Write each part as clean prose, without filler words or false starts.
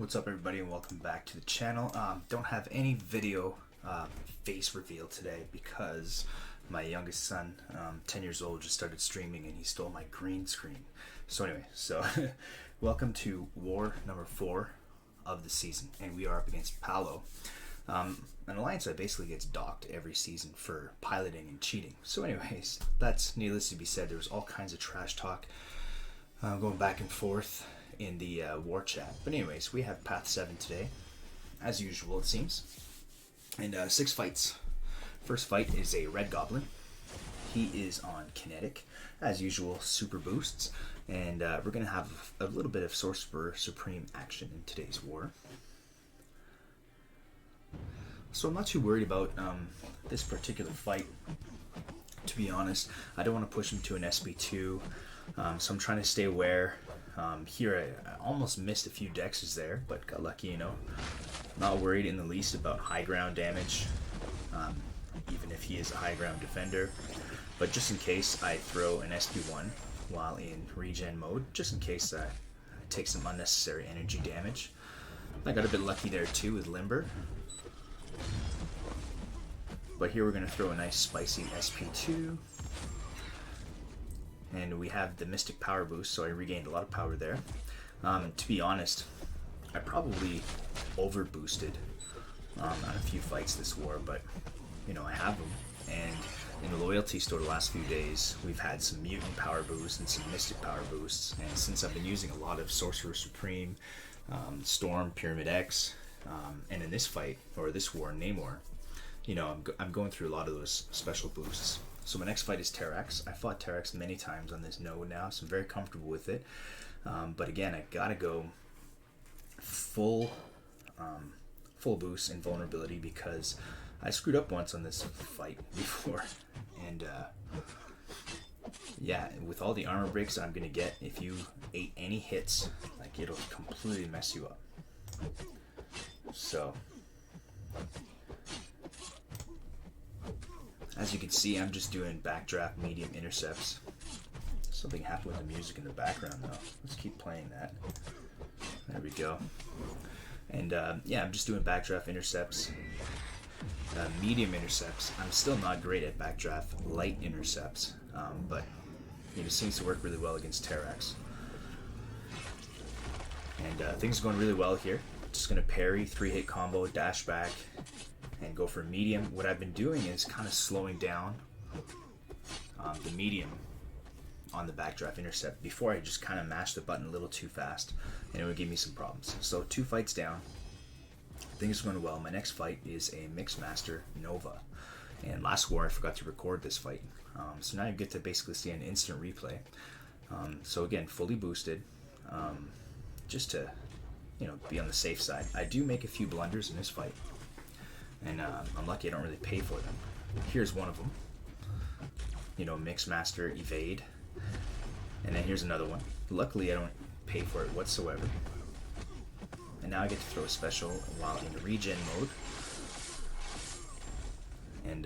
What's up everybody and welcome back to the channel. Don't have any video face reveal today because my youngest son, 10 years old, just started streaming and he stole my green screen. So anyway, welcome to war number 4 of the season, and we are up against PALO, an alliance that basically gets docked every season for piloting and cheating. So anyways, that's needless to be said. There was all kinds of trash talk going back and forth in the war chat. But anyways, we have path 7 today, as usual it seems, and 6 fights. First fight is a red goblin. He is on kinetic, as usual, super boosts, and we're gonna have a little bit of Sorcerer Supreme action in today's war. So I'm not too worried about this particular fight, to be honest. I don't want to push him to an SB2, so I'm trying to stay aware. Here I almost missed a few dexes there, but got lucky, you know. Not worried in the least about high ground damage, even if he is a high ground defender. But just in case I throw an SB1 while in regen mode, just in case I take some unnecessary energy damage. I got a bit lucky there too with Limber. But here we're going to throw a nice spicy SP2. And we have the Mystic Power boost, so I regained a lot of power there. To be honest, I probably over boosted on a few fights this war, but you know, I have them. And in the loyalty store the last few days, we've had some Mutant Power boosts and some Mystic Power boosts. And since I've been using a lot of Sorcerer Supreme, Storm, Pyramid X, and in this fight, or this war, Namor, you know, I'm going through a lot of those special boosts. So my next fight is Terrax. I fought Terrax many times on this node now, so I'm very comfortable with it. But again, I gotta go full boost and vulnerability because I screwed up once on this fight before. And yeah, with all the armor breaks I'm gonna get, if you ate any hits, like, it'll completely mess you up. So as you can see, I'm just doing backdraft medium intercepts. Something happened with the music in the background though. Let's keep playing that. There we go. And yeah, I'm just doing backdraft intercepts, medium intercepts. I'm still not great at backdraft light intercepts, but it seems to work really well against Terrax. And things are going really well here. Just gonna parry, 3-hit combo, dash back, and go for medium. What I've been doing is kind of slowing down the medium on the backdraft intercept before I just kind of mash the button a little too fast, and it would give me some problems. So 2 fights down, things are going well. My next fight is a Mixmaster Nova, and last war I forgot to record this fight, so now you get to basically see an instant replay. So again, fully boosted, just to, you know, be on the safe side. I do make a few blunders in this fight, and I'm lucky I don't really pay for them. Here's one of them, you know, Mixmaster evade, and then here's another one. Luckily I don't pay for it whatsoever, and now I get to throw a special while in regen mode. And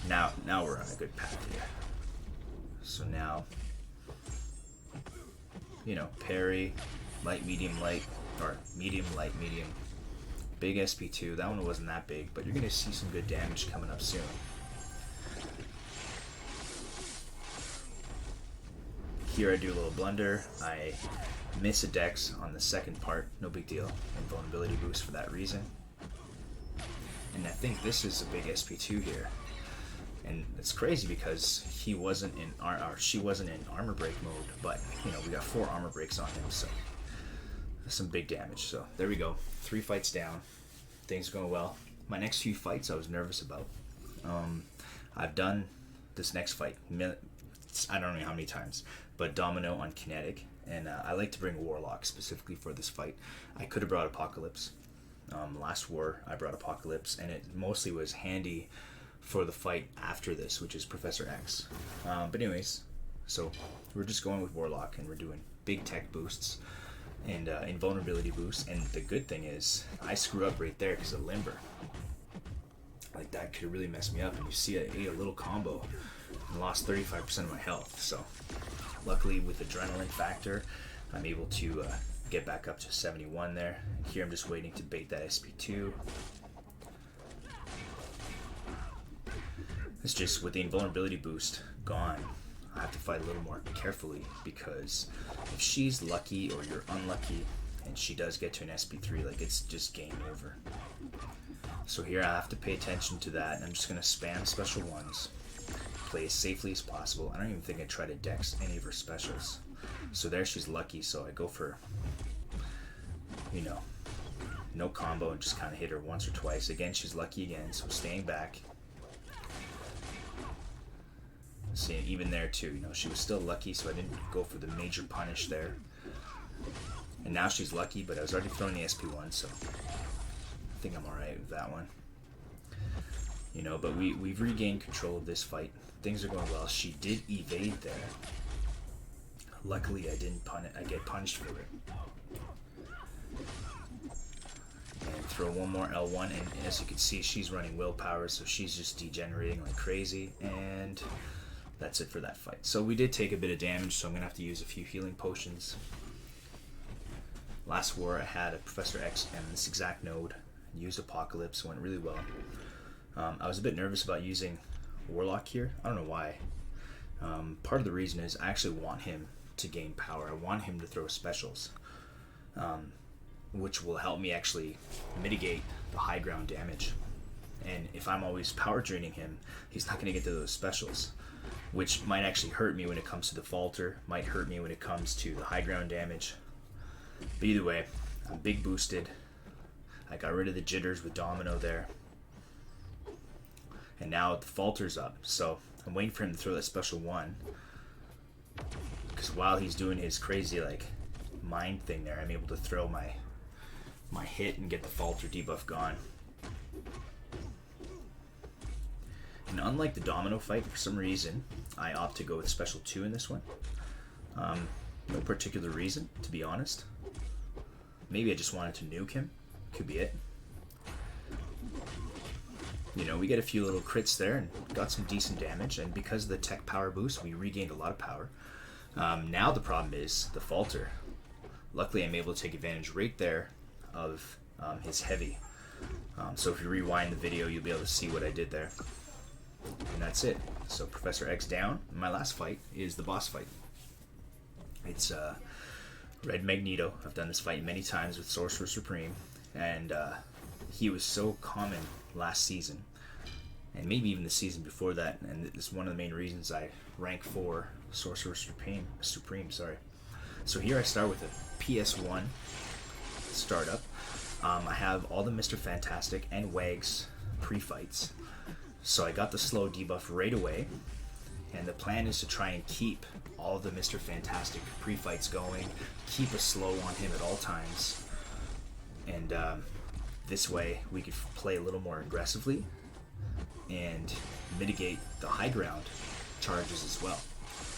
now we're on a good path here. So now, you know, parry, light, medium, light, or medium, light, medium. Big SP2, that one wasn't that big, but you're going to see some good damage coming up soon. Here I do a little blunder, I miss a dex on the second part, no big deal, and vulnerability boost for that reason. And I think this is a big SP2 here. And it's crazy because he wasn't in, or she wasn't in armor break mode, but you know, we got 4 armor breaks on him, so some big damage. So there we go, 3 fights down, things are going well. My next few fights I was nervous about. I've done this next fight, I don't know how many times, but Domino on kinetic, and I like to bring Warlock specifically for this fight. I could have brought Apocalypse. Last war I brought Apocalypse, and it mostly was handy for the fight after this, which is Professor X. But anyways, so we're just going with Warlock, and we're doing big tech boosts and invulnerability boosts. And the good thing is I screw up right there because of Limber. Like, that could really mess me up, and you see I ate a little combo and lost 35% of my health. So luckily with adrenaline factor I'm able to get back up to 71 there. Here I'm just waiting to bait that SP2. It's just with the invulnerability boost gone, I have to fight a little more carefully, because if she's lucky or you're unlucky and she does get to an SP3, like, it's just game over. So here I have to pay attention to that. I'm just going to spam special ones, play as safely as possible. I don't even think I try to dex any of her specials. So there, she's lucky, so I go for, you know, no combo and just kind of hit her once or twice. Again, she's lucky again, so staying back. See, even there too, you know, she was still lucky, so I didn't go for the major punish there. And now she's lucky, but I was already throwing the SP1, so I think I'm alright with that one. You know, but we've regained control of this fight. Things are going well. She did evade there. Luckily, I didn't I get punished for it. And throw one more L1, and as you can see, she's running willpower, so she's just degenerating like crazy, and that's it for that fight. So we did take a bit of damage, so I'm gonna have to use a few healing potions. Last war, I had a Professor X and this exact node, used Apocalypse, went really well. I was a bit nervous about using Warlock here. I don't know why. Part of the reason is I actually want him to gain power. I want him to throw specials, which will help me actually mitigate the high ground damage. And if I'm always power draining him, he's not going to get to those specials, which might actually hurt me when it comes to the falter, might hurt me when it comes to the high ground damage. But either way, I'm big boosted. I got rid of the jitters with Domino there. And now the falter's up, so I'm waiting for him to throw that special one. Because while he's doing his crazy like mind thing there, I'm able to throw my hit and get the falter debuff gone. And unlike the Domino fight, for some reason, I opt to go with special 2 in this one. No particular reason, to be honest. Maybe I just wanted to nuke him. Could be it. You know, we get a few little crits there and got some decent damage, and because of the tech power boost, we regained a lot of power. Now the problem is the falter. Luckily, I'm able to take advantage right there of his heavy. So if you rewind the video, you'll be able to see what I did there. And that's it. So Professor X down. My last fight is the boss fight. It's Red Magneto. I've done this fight many times with Sorcerer Supreme, and he was so common last season, and maybe even the season before that, and it's one of the main reasons I rank 4 Sorcerer Supreme. Sorry. So here I start with a PS1 startup. I have all the Mr. Fantastic and Wags pre-fights, so I got the slow debuff right away, and the plan is to try and keep all the Mr. Fantastic pre-fights going, keep a slow on him at all times, and this way we could play a little more aggressively and mitigate the high ground charges as well.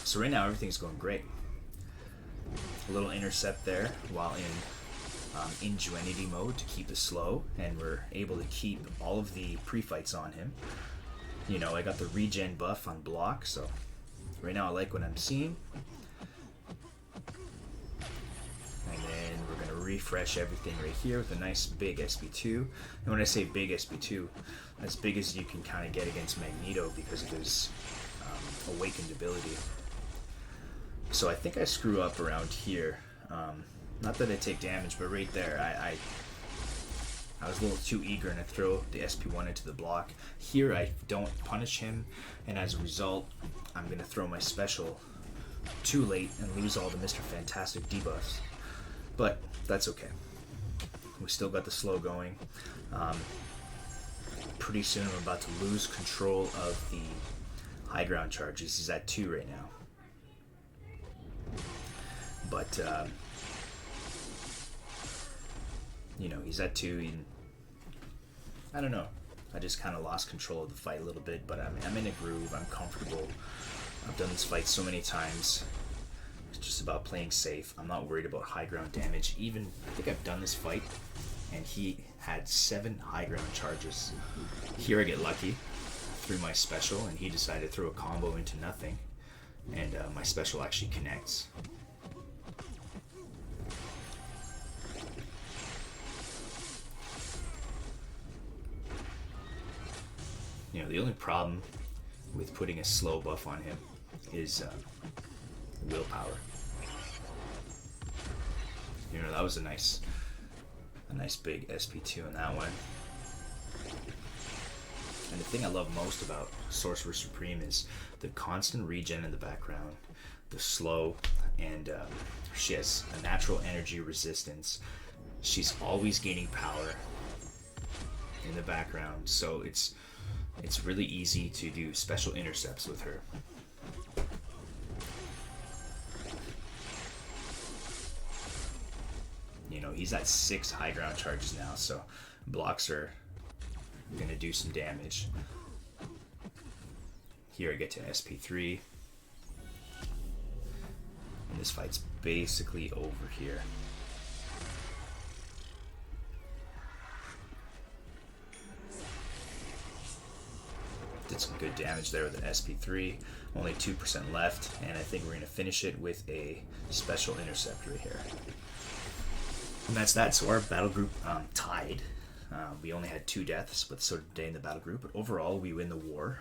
So right now everything's going great. A little intercept there while in Ingenuity mode to keep it slow, and we're able to keep all of the pre-fights on him. You know, I got the regen buff on block, so right now I like what I'm seeing. And then we're going to refresh everything right here with a nice big SP2. And when I say big SP2, as big as you can kind of get against Magneto because of his awakened ability. So I think I screw up around here. Not that I take damage, but right there, I was a little too eager and I throw the SP1 into the block. Here I don't punish him, and as a result, I'm going to throw my special too late and lose all the Mr. Fantastic debuffs. But that's okay. We still got the slow going. Pretty soon I'm about to lose control of the high ground charges. He's at 2 right now. But you know, he's at 2, and I don't know. I just kind of lost control of the fight a little bit, but I'm in a groove. I'm comfortable. I've done this fight so many times. It's just about playing safe. I'm not worried about high ground damage. Even, I think I've done this fight, and he had 7 high ground charges. Here I get lucky through my special, and he decided to throw a combo into nothing, and my special actually connects. You know, the only problem with putting a slow buff on him is willpower. You know, that was a nice big SP2 in that one. And the thing I love most about Sorcerer Supreme is the constant regen in the background, the slow, and she has a natural energy resistance. She's always gaining power in the background, so it's really easy to do special intercepts with her. You know, he's at 6 high ground charges now, so blocks are gonna do some damage. Here I get to SP3. And this fight's basically over here. Did some good damage there with an SP3. Only 2% left, and I think we're gonna finish it with a special intercept right here. And that's that. So our battle group tied. We only had 2 deaths, but so did they in the battle group. But overall, we win the war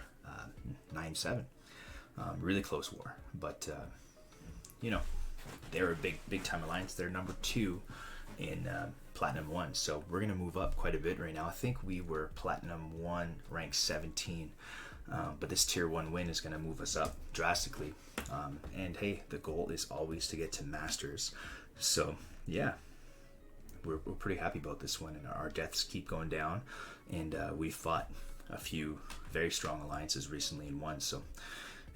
9-7. Really close war. But, you know, they're a big time alliance. They're number 2 in Platinum 1. So we're going to move up quite a bit right now. I think we were Platinum 1, rank 17. But this Tier 1 win is going to move us up drastically. And hey, the goal is always to get to Masters. So, yeah. We're pretty happy about this one, and our deaths keep going down, and we fought a few very strong alliances recently and won. So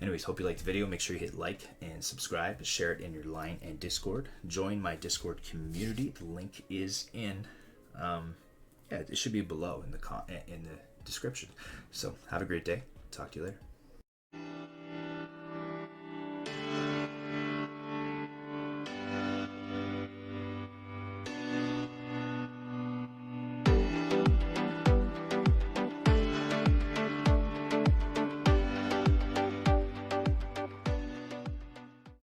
anyways, hope you liked the video. Make sure you hit like and subscribe, share it in your line and Discord, join my Discord community. The link is in yeah, it should be below in the description. So have a great day. Talk to you later.